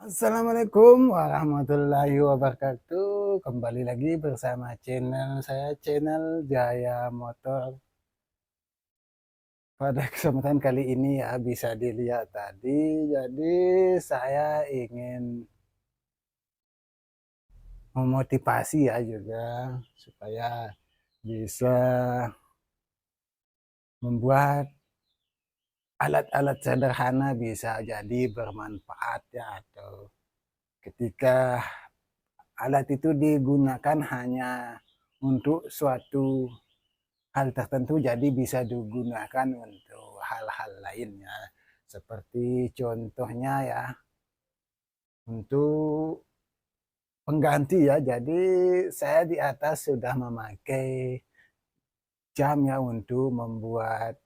Assalamualaikum warahmatullahi wabarakatuh. Kembali lagi bersama channel saya, channel Jaya Motor. Pada kesempatan kali ini ya bisa dilihat tadi, jadi saya ingin memotivasi ya juga supaya bisa membuat alat-alat sederhana bisa jadi bermanfaat ya, atau ketika alat itu digunakan hanya untuk suatu hal tertentu, jadi bisa digunakan untuk hal-hal lainnya. Seperti contohnya ya, untuk pengganti ya. Jadi saya di atas sudah memakai jam ya untuk membuat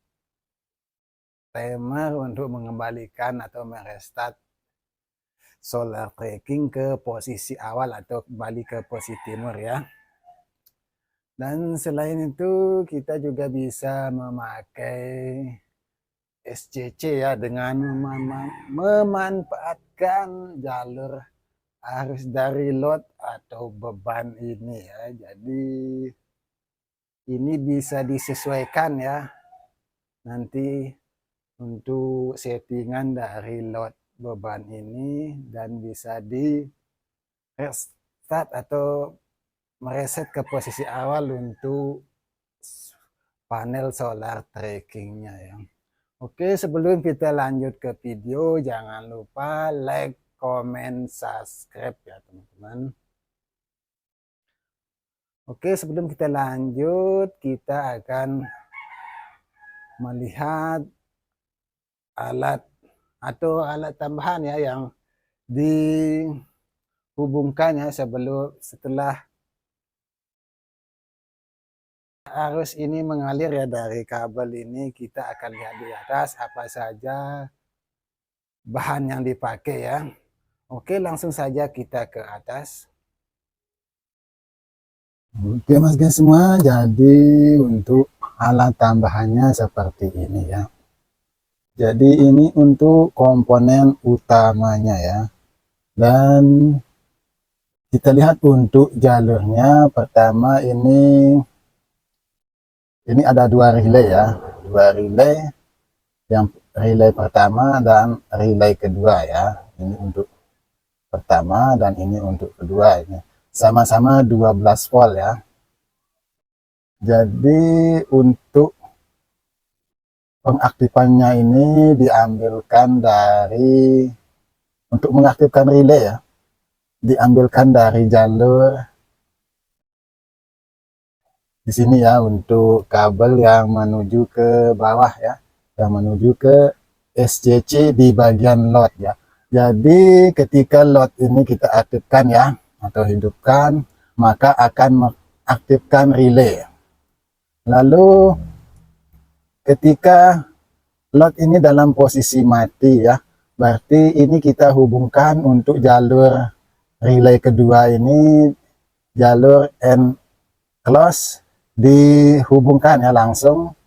timer untuk mengembalikan atau merestart solar tracking ke posisi awal atau kembali ke posisi timur ya. Dan selain itu kita juga bisa memakai SCC ya, dengan memanfaatkan jalur arus dari load atau beban ini ya. Jadi ini bisa disesuaikan ya nanti untuk settingan dari load beban ini, dan bisa di restart atau mereset ke posisi awal untuk panel solar trackingnya ya. Oke, sebelum kita lanjut ke video, jangan lupa like, comment, subscribe ya teman-teman. Oke, sebelum kita lanjut, kita akan melihat alat atau alat tambahan ya yang dihubungkan ya setelah arus ini mengalir ya dari kabel ini. Kita akan lihat di atas apa saja bahan yang dipakai ya. Oke, langsung saja kita ke atas. Oke mas guys semua, jadi untuk alat tambahannya seperti ini ya. Jadi ini untuk komponen utamanya ya. Dan kita lihat untuk jalurnya, pertama ini ada dua relay ya. Dua relay, yang relay pertama dan relay kedua ya. Ini untuk pertama dan ini untuk kedua. Ini sama-sama 12 volt ya. Jadi untuk pengaktifannya ini diambilkan dari, untuk mengaktifkan relay ya, diambilkan dari jalur di sini ya, untuk kabel yang menuju ke bawah ya, yang menuju ke SCC di bagian load ya. Jadi ketika load ini kita aktifkan ya atau hidupkan, maka akan mengaktifkan relay. Lalu ketika load ini dalam posisi mati ya, berarti ini kita hubungkan untuk jalur relay kedua ini, jalur N close dihubungkan ya langsung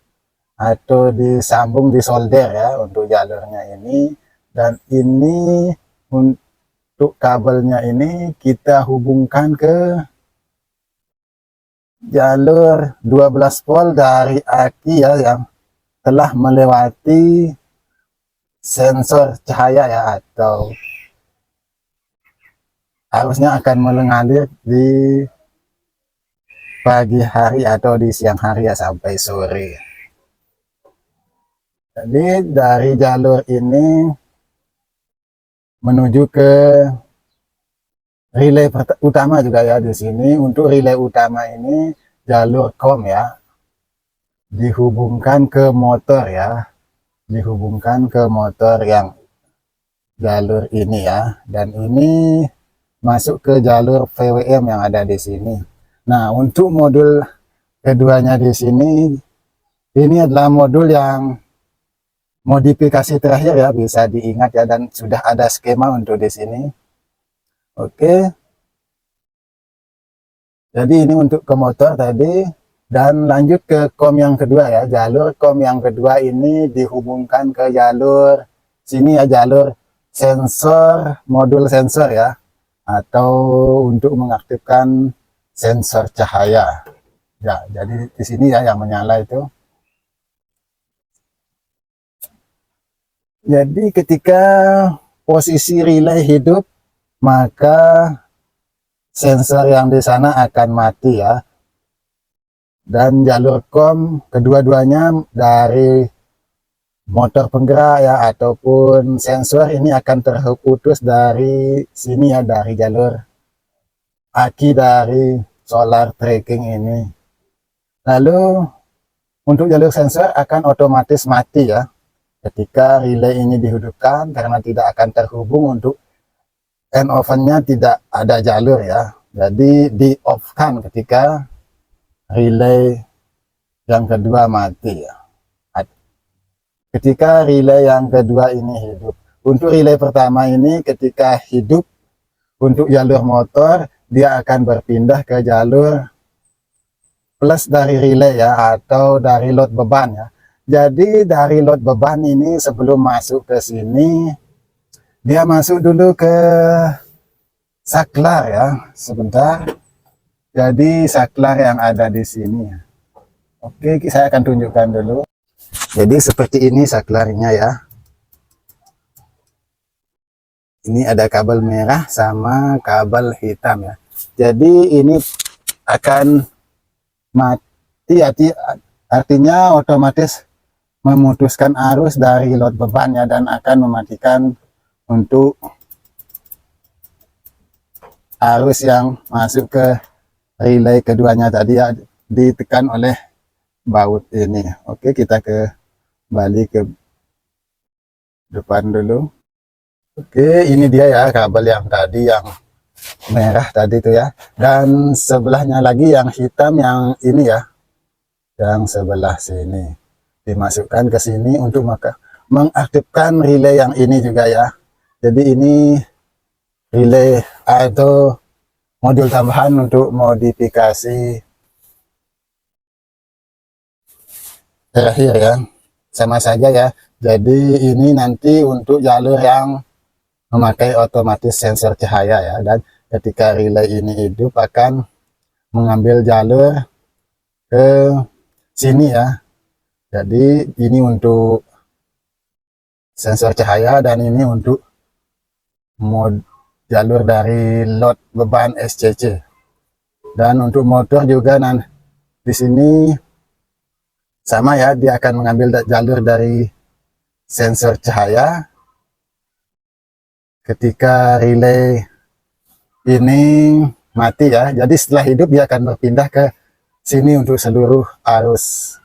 atau disambung, disolder ya untuk jalurnya ini. Dan ini untuk kabelnya ini kita hubungkan ke jalur 12 volt dari aki ya, yang telah melewati sensor cahaya ya, atau harusnya akan mengalir di pagi hari atau di siang hari ya sampai sore. Jadi dari jalur ini menuju ke relay utama juga ya. Di sini untuk relay utama ini jalur COM ya, dihubungkan ke motor ya, dihubungkan ke motor yang jalur ini ya, dan ini masuk ke jalur VWM yang ada di sini. Nah, untuk modul keduanya di sini, ini adalah modul yang modifikasi terakhir ya, bisa diingat ya, dan sudah ada skema untuk di sini. Oke. Jadi ini untuk ke motor tadi, dan lanjut ke COM yang kedua ya. Jalur COM yang kedua ini dihubungkan ke jalur sini ya, jalur sensor, modul sensor ya, atau untuk mengaktifkan sensor cahaya. Ya, jadi di sini ya yang menyala itu. Jadi ketika posisi relay hidup, maka sensor yang di sana akan mati ya. Dan jalur COM kedua-duanya dari motor penggerak ya ataupun sensor ini akan terputus dari sini ya, dari jalur aki dari solar tracking ini. Lalu untuk jalur sensor akan otomatis mati ya ketika relay ini dihidupkan, karena tidak akan terhubung untuk end oven-nya, tidak ada jalur ya. Jadi di off kan ketika relay yang kedua mati ya. Ketika relay yang kedua ini hidup. Untuk relay pertama ini ketika hidup untuk jalur motor, dia akan berpindah ke jalur plus dari relay ya, atau dari load beban ya. Jadi dari load beban ini sebelum masuk ke sini, dia masuk dulu ke saklar ya, sebentar. Jadi saklar yang ada di sini. Oke, saya akan tunjukkan dulu. Jadi seperti ini saklarnya ya. Ini ada kabel merah sama kabel hitam ya. Jadi ini akan mati, artinya otomatis memutuskan arus dari load beban ya, dan akan mematikan untuk arus yang masuk ke relay keduanya tadi ya, ditekan oleh baut ini. Oke, kita kembali ke depan dulu. Oke, ini dia ya kabel yang tadi, yang merah tadi itu ya, dan sebelahnya lagi yang hitam yang ini ya, yang sebelah sini dimasukkan ke sini untuk mengaktifkan relay yang ini juga ya. Jadi ini relay atau modul tambahan untuk modifikasi terakhir ya, sama saja ya. Jadi ini nanti untuk jalur yang memakai otomatis sensor cahaya ya, dan ketika relay ini hidup akan mengambil jalur ke sini ya. Jadi ini untuk sensor cahaya dan ini untuk jalur dari load beban SCC. Dan untuk motor juga di sini sama ya, dia akan mengambil jalur dari sensor cahaya. Ketika relay ini mati ya, jadi setelah hidup dia akan berpindah ke sini untuk seluruh arus.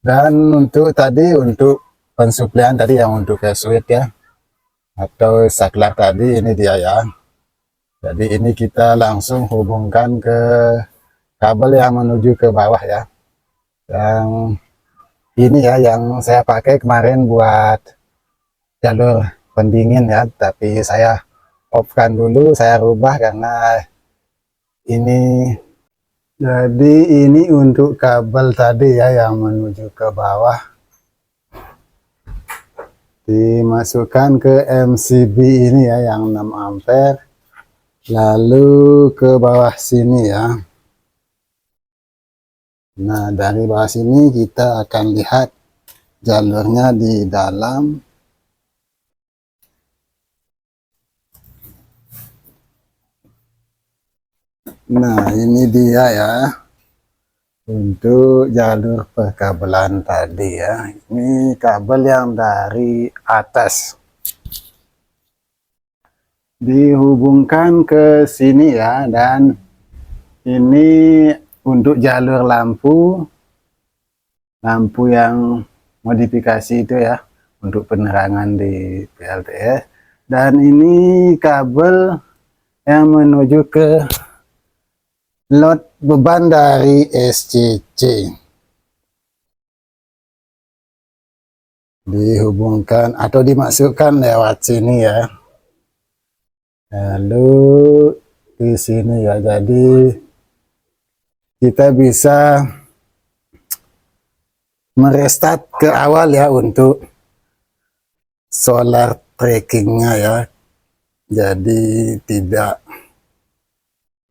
Dan untuk tadi, untuk pensuplaian tadi yang untuk ke switch ya, atau saklar tadi, ini dia ya. Jadi ini kita langsung hubungkan ke kabel yang menuju ke bawah ya. Yang ini ya, yang saya pakai kemarin buat jalur pendingin ya, tapi saya off-kan dulu, saya rubah karena ini. Jadi ini untuk kabel tadi ya yang menuju ke bawah, dimasukkan ke MCB ini ya yang 6 ampere, lalu ke bawah sini ya. Nah, dari bawah sini kita akan lihat jalurnya di dalam. Nah, ini dia ya untuk jalur perkabelan tadi ya. Ini kabel yang dari atas dihubungkan ke sini ya, dan ini untuk jalur lampu yang modifikasi itu ya, untuk penerangan di PLTS. Dan ini kabel yang menuju ke load beban dari SCC, dihubungkan atau dimasukkan lewat sini ya, lalu di sini ya. Jadi kita bisa merestart ke awal ya untuk solar trackingnya ya, jadi tidak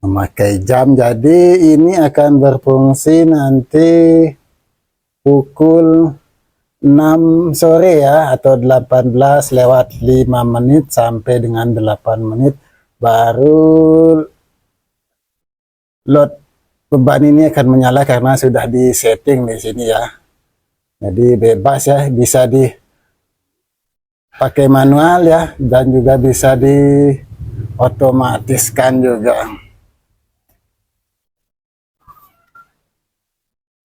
memakai jam. Jadi ini akan berfungsi nanti pukul 6 sore ya, atau 18:05 sampai dengan 8 menit baru load beban ini akan menyala, karena sudah di setting di sini ya. Jadi bebas ya, bisa dipakai manual ya, dan juga bisa diotomatiskan juga.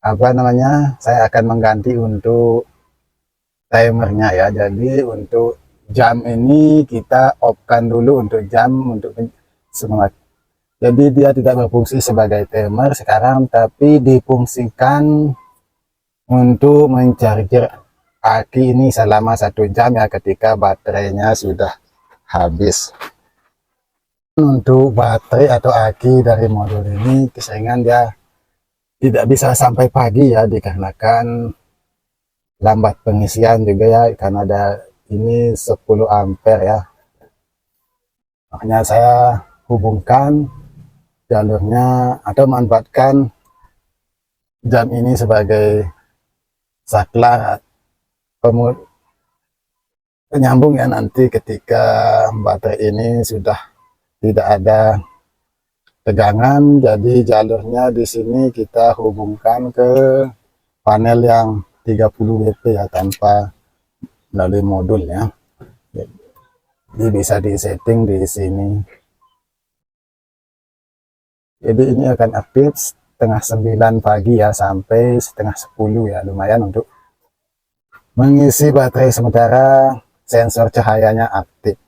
Apa namanya, saya akan mengganti untuk timernya ya. Jadi untuk jam ini kita off-kan dulu untuk jam, untuk semangat. Jadi dia tidak berfungsi sebagai timer sekarang, tapi difungsikan untuk mencharger aki ini selama 1 jam ya, ketika baterainya sudah habis. Untuk baterai atau aki dari modul ini keseringan dia tidak bisa sampai pagi ya, dikarenakan lambat pengisian juga ya, karena ada ini 10 ampere ya. Makanya saya hubungkan jalurnya atau manfaatkan jam ini sebagai saklar penyambung ya, nanti ketika baterai ini sudah tidak ada tegangan. Jadi jalurnya di sini kita hubungkan ke panel yang 30 W ya, tanpa melalui modul ya. Jadi bisa disetting di sini. Jadi ini akan aktif setengah 9 pagi ya, sampai setengah 10 ya, lumayan untuk mengisi baterai sementara sensor cahayanya aktif.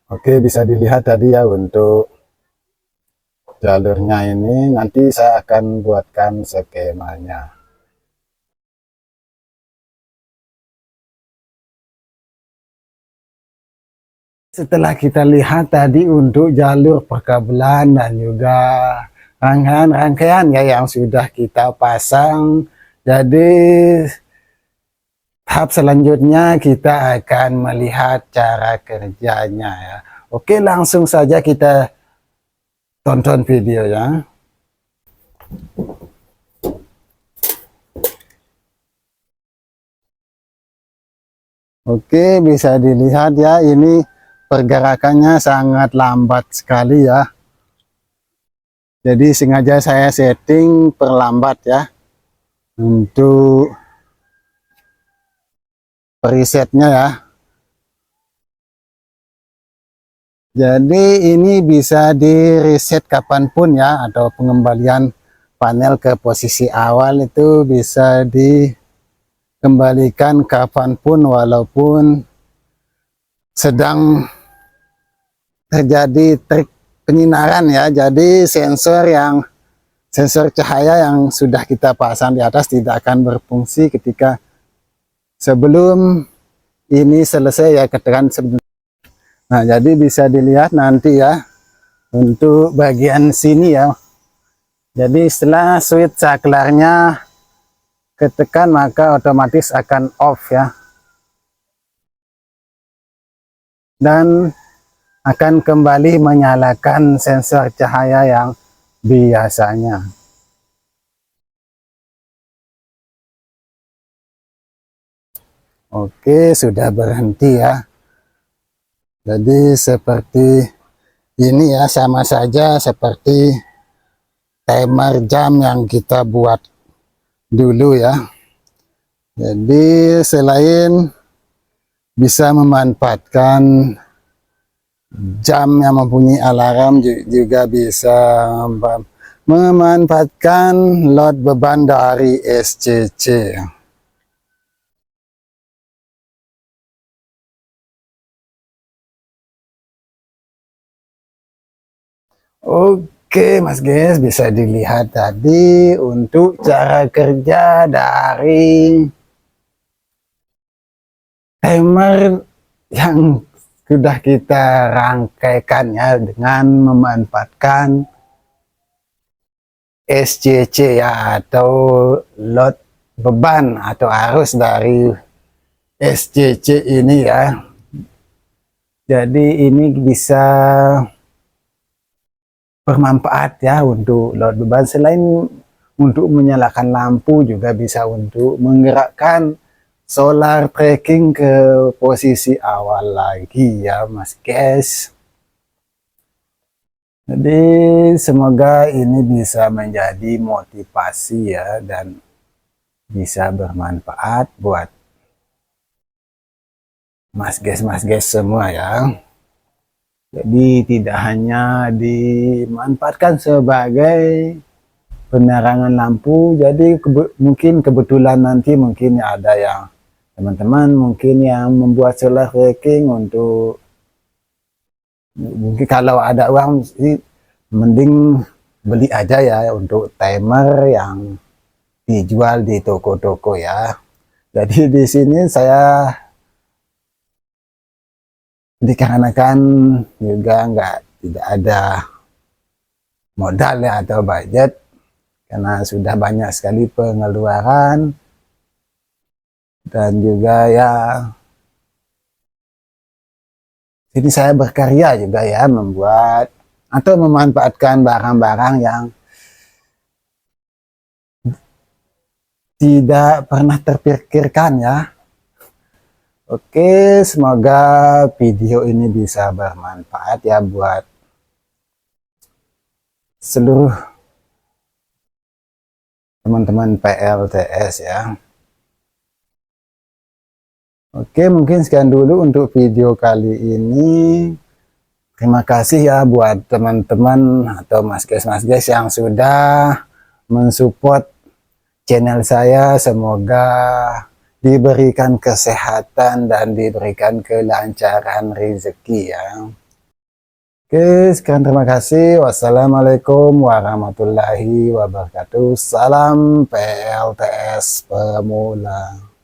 Oke, bisa dilihat tadi ya untuk jalurnya ini. Nanti saya akan buatkan skemanya. Setelah kita lihat tadi untuk jalur perkabelan dan juga rangkaian-rangkaian ya yang sudah kita pasang, jadi tahap selanjutnya kita akan melihat cara kerjanya ya. Oke, langsung saja kita tonton videonya. Oke, bisa dilihat ya, ini pergerakannya sangat lambat sekali ya. Jadi sengaja saya setting perlambat ya, untuk presetnya ya. Jadi ini bisa di reset kapanpun ya, atau pengembalian panel ke posisi awal itu bisa dikembalikan kapanpun, walaupun sedang terjadi trik penyinaran ya. Jadi sensor cahaya yang sudah kita pasang di atas tidak akan berfungsi ketika sebelum ini selesai ya, ketekan sebelum. Nah, jadi bisa dilihat nanti ya untuk bagian sini ya. Jadi setelah switch saklarnya ketekan, maka otomatis akan off ya, dan akan kembali menyalakan sensor cahaya yang biasanya. Oke, sudah berhenti ya. Jadi seperti ini ya, sama saja seperti timer jam yang kita buat dulu ya. Jadi selain bisa memanfaatkan jam yang mempunyai alarm, juga bisa memanfaatkan load beban dari SCC. Oke Mas Ges, bisa dilihat tadi untuk cara kerja dari timer yang sudah kita rangkaikan ya, dengan memanfaatkan SCC ya, atau load beban atau arus dari SCC ini ya. Jadi ini bisa bermanfaat ya untuk load beban, selain untuk menyalakan lampu juga bisa untuk menggerakkan solar tracking ke posisi awal lagi ya Mas guys. Jadi semoga ini bisa menjadi motivasi ya dan bisa bermanfaat buat Mas guys semua ya. Jadi tidak hanya dimanfaatkan sebagai penerangan lampu, jadi mungkin kebetulan nanti mungkin ada yang teman-teman mungkin yang membuat solar tracking untuk, mungkin kalau ada uang sih mending beli aja ya untuk timer yang dijual di toko-toko ya. Jadi di sini saya dikarenakan juga tidak ada modal ya atau budget, karena sudah banyak sekali pengeluaran dan juga ya ini saya berkarya juga ya, membuat atau memanfaatkan barang-barang yang tidak pernah terpikirkan ya. Oke, semoga video ini bisa bermanfaat ya buat seluruh teman-teman PLTS ya. Oke, mungkin sekian dulu untuk video kali ini. Terima kasih ya buat teman-teman atau mas guys yang sudah mensupport channel saya. Semoga diberikan kesehatan dan diberikan kelancaran rezeki ya. Oke, sekian terima kasih. Wassalamualaikum warahmatullahi wabarakatuh. Salam PLTS pemula.